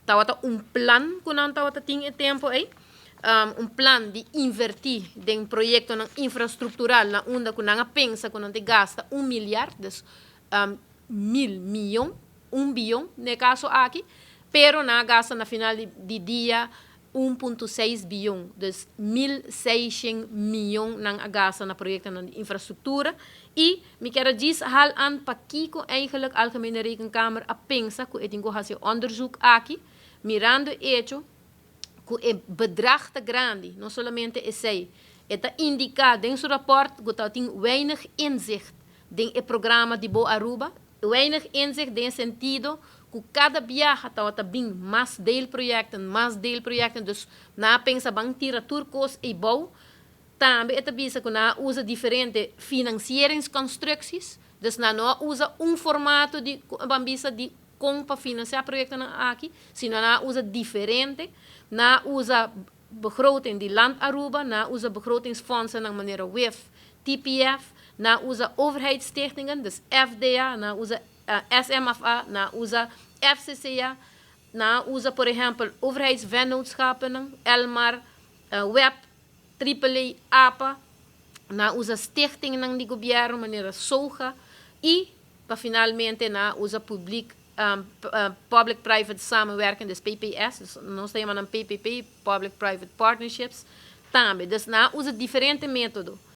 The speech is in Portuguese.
Tawata plan que não tawata tinha tempo aí. Plan de invertir em projeto infraestrutural na onda que não pensa que não te gasta 1 miljard, dus 1.000 milhões, 1 bilhão, no caso aqui, pero na gasta na final de dia 1,6 bilhão, dus 1.600 milhões na gasta na projeto de infraestrutura. E me quero dizer, hal aan pa kiko eigenlijk Algemene Rekenkamer a pensa que eu fazer onderzoek aqui, mirando hecho que o bedrag te grande, não somente esse, está indicado em seu rapport que tem weinig inzicht em o programa de Boa Aruba, weinig inzicht em sentido que cada viagem está bem mais deelprojecten, dus na pensa bang tira turcos e bouw, também é bisa que na usa diferentes financieringsconstructies, dus na não usa formato de bambisa de como para financiar projetos aqui, sino na usa diferente, na usa begroting de land Aruba, na usa begrotingsfondsen na maneira WIF, TPF, na usa overheidsstichtingen, dus FDA, na usa SMFA, na usa FCCA, na usa, por exemplo, overheidsvennootschappen, Elmar, WEP, AAA, APA, na usa stichtingen de governo, maneira SOGA, e, para finalmente, na usa public-private samenwerking, dus PPS, dus nós temos PPP, Public-Private Partnerships, também. Dus na usa diferente método.